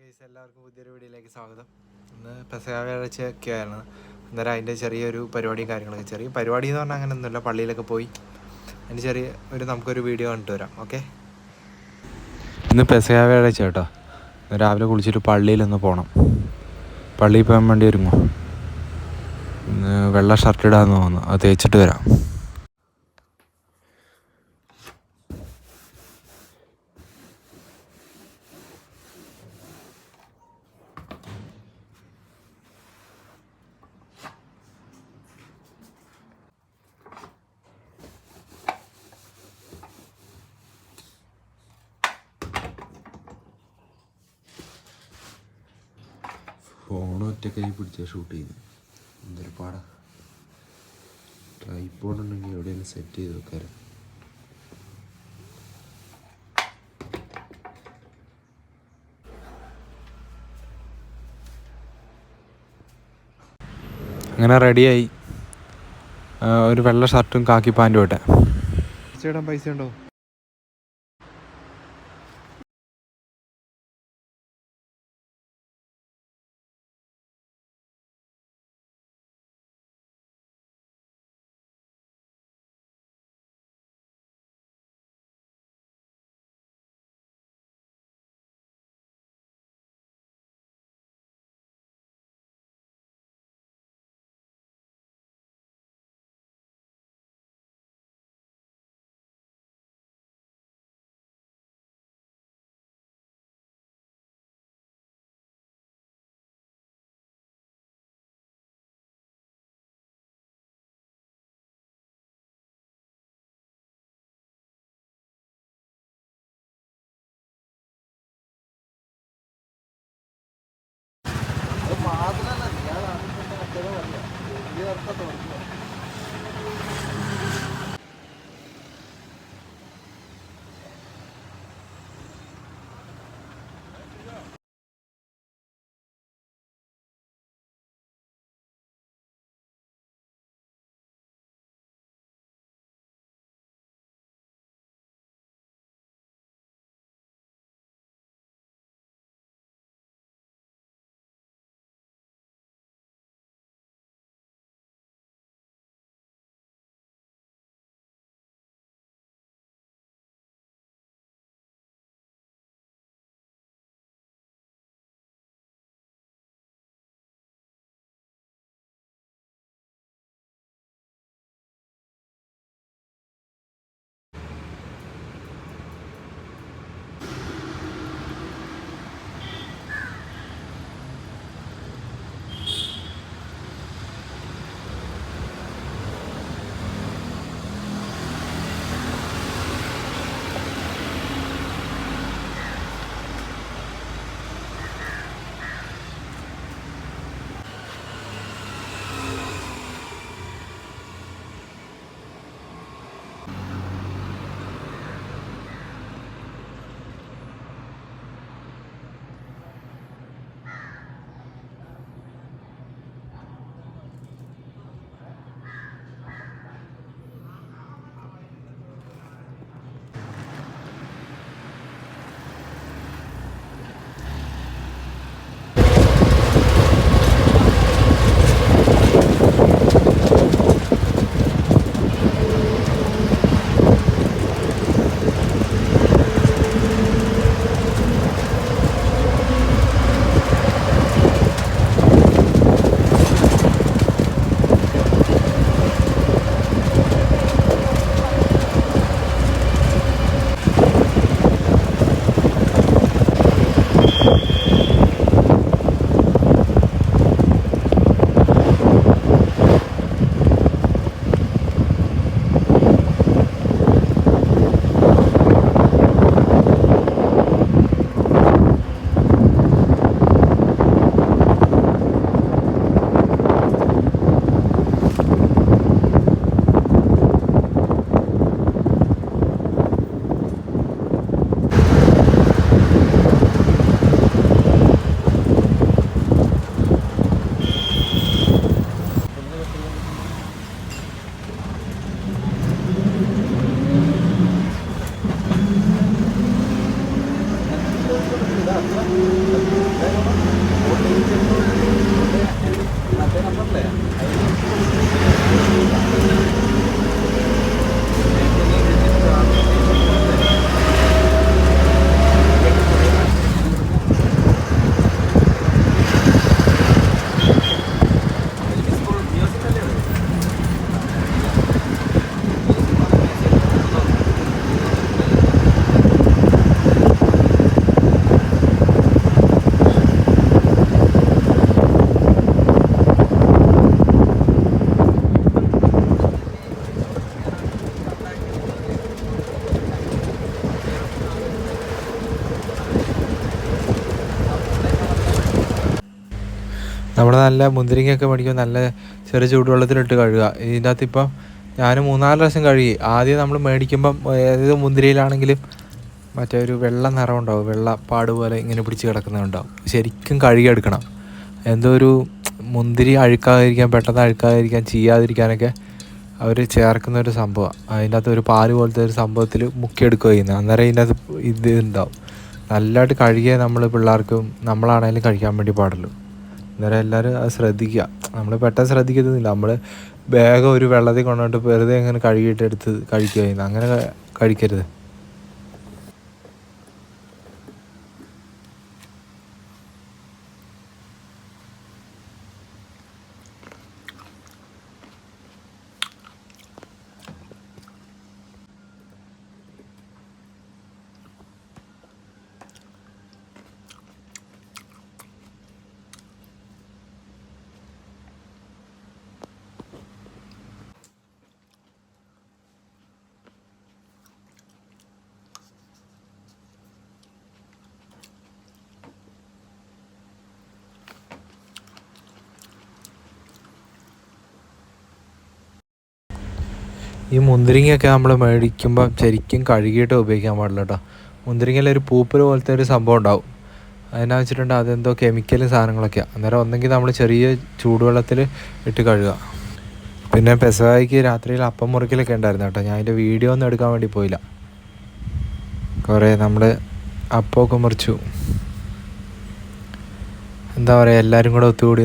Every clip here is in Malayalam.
ഗൈസ്, എല്ലാവർക്കും പുതിയൊരു വീഡിയോയിലേക്ക് സ്വാഗതം. ഇന്ന് പെസഹ വ്യാഴാഴ്ചയൊക്കെയാണ്. അന്നേരം അതിൻ്റെ ചെറിയൊരു പരിപാടിയും കാര്യങ്ങളൊക്കെ, ചെറിയ പരിപാടി എന്ന് പറഞ്ഞാൽ അങ്ങനെ ഒന്നുമില്ല, പള്ളിയിലൊക്കെ പോയി അതിൻ്റെ ചെറിയ നമുക്കൊരു വീഡിയോ കണ്ടിട്ട് വരാം. ഓക്കെ, ഇന്ന് പെസഹ വ്യാഴാഴ്ച കേട്ടോ. രാവിലെ കുളിച്ചിട്ട് പള്ളിയിലൊന്ന് പോകണം. പള്ളിയിൽ പോകാൻ വേണ്ടി ഒരുങ്ങോ. ഇന്ന് വെള്ള ഷർട്ട് ഇടാമെന്ന് തോന്നുന്നു, അത് തേച്ചിട്ട് വരാം. ഫോൺ ഒറ്റ കൈ പിടിച്ചാൽ ഷൂട്ട് ചെയ്യുന്നു. എന്തൊരു പാടാ. ട്രൈപോഡ് ഉണ്ടെങ്കിൽ എവിടെയെങ്കിലും സെറ്റ് ചെയ്ത് വെക്കാറ്. അങ്ങനെ റെഡിയായി. ഒരു വെള്ള ഷർട്ടും കാക്കി പാൻറ്റും ഇട്ടെ. ചേട്ടാ, പൈസ ഉണ്ടോ? നമ്മൾ നല്ല മുന്തിരിങ്ങയൊക്കെ മേടിക്കുമ്പോൾ നല്ല ചെറിയ ചൂടുവെള്ളത്തിലിട്ട് കഴുകുക. ഇതിൻ്റെ അകത്ത് ഇപ്പം ഞാൻ 3-4 പ്രാവശ്യം കഴുകി. ആദ്യം നമ്മൾ മേടിക്കുമ്പം ഏത് മുന്തിരിയിലാണെങ്കിലും മറ്റേ ഒരു വെള്ള നിറം ഉണ്ടാവും, വെള്ളപ്പാട് പോലെ ഇങ്ങനെ പിടിച്ച് കിടക്കുന്നുണ്ടാവും. ശരിക്കും കഴുകിയെടുക്കണം. എന്തോ ഒരു മുന്തിരി അഴുക്കാതിരിക്കാൻ, പെട്ടെന്ന് അഴുക്കാതിരിക്കാൻ, ചെയ്യാതിരിക്കാനൊക്കെ അവർ ചേർക്കുന്നൊരു സംഭവമാണ്. അതിൻ്റെ അകത്ത് ഒരു പാല് പോലത്തെ ഒരു സംഭവത്തിൽ മുക്കിയെടുക്കുക ചെയ്യുന്നത്. അന്നേരം ഇതിൻ്റെ അകത്ത് ഇത് ഉണ്ടാവും. നല്ലതായിട്ട് കഴുകിയേ നമ്മൾ പിള്ളേർക്കും നമ്മളാണേലും കഴിക്കാൻ വേണ്ടി പാടുള്ളൂ. അന്നേരം എല്ലാവരും അത് ശ്രദ്ധിക്കുക. നമ്മൾ പെട്ടെന്ന് ശ്രദ്ധിക്കുന്നില്ല, നമ്മൾ വേഗം ഒരു വെള്ളത്തിൽ കൊണ്ടുപോയിട്ട് വെറുതെ ഇങ്ങനെ കഴുകിയിട്ട് എടുത്ത് കഴിക്കുക ചെയ്യുന്നത്. അങ്ങനെ കഴിക്കരുത്. ഈ മുന്തിരിങ്ങയൊക്കെ നമ്മൾ മേടിക്കുമ്പം ശരിക്കും കഴുകിയിട്ട് ഉപയോഗിക്കാൻ പാടില്ല കേട്ടോ. മുന്തിരിങ്ങയിലൊരു പൂപ്പൽ പോലത്തെ ഒരു സംഭവം ഉണ്ടാവും. അതിനാ വെച്ചിട്ടുണ്ട് അതെന്തോ കെമിക്കലും സാധനങ്ങളൊക്കെയാണ്. അന്നേരം ഒന്നെങ്കിൽ നമ്മൾ ചെറിയ ചൂടുവെള്ളത്തിൽ ഇട്ട് കഴുകുക. പിന്നെ പെസഹായ്ക്ക് രാത്രിയിൽ അപ്പം മുറിക്കലൊക്കെ ഉണ്ടായിരുന്നു കേട്ടോ. ഞാൻ അതിൻ്റെ വീഡിയോ ഒന്നും എടുക്കാൻ വേണ്ടി പോയില്ല. കുറേ നമ്മൾ അപ്പമൊക്കെ മുറിച്ചു. എന്താ പറയുക, എല്ലാവരും കൂടെ ഒത്തുകൂടി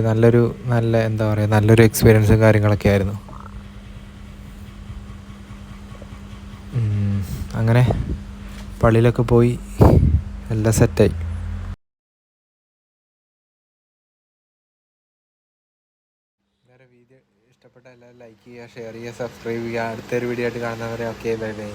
നല്ലൊരു എക്സ്പീരിയൻസും കാര്യങ്ങളൊക്കെ ആയിരുന്നു. അങ്ങനെ പള്ളിയിലൊക്കെ പോയി എല്ലാം സെറ്റായി. വേറെ വീഡിയോ ഇഷ്ടപ്പെട്ട എല്ലാവരും ലൈക്ക് ചെയ്യുക, ഷെയർ ചെയ്യുക, സബ്സ്ക്രൈബ് ചെയ്യുക. അടുത്തൊരു വീഡിയോ ആയിട്ട് കാണുന്നവരെ ഓക്കെ, ബൈ ബൈ.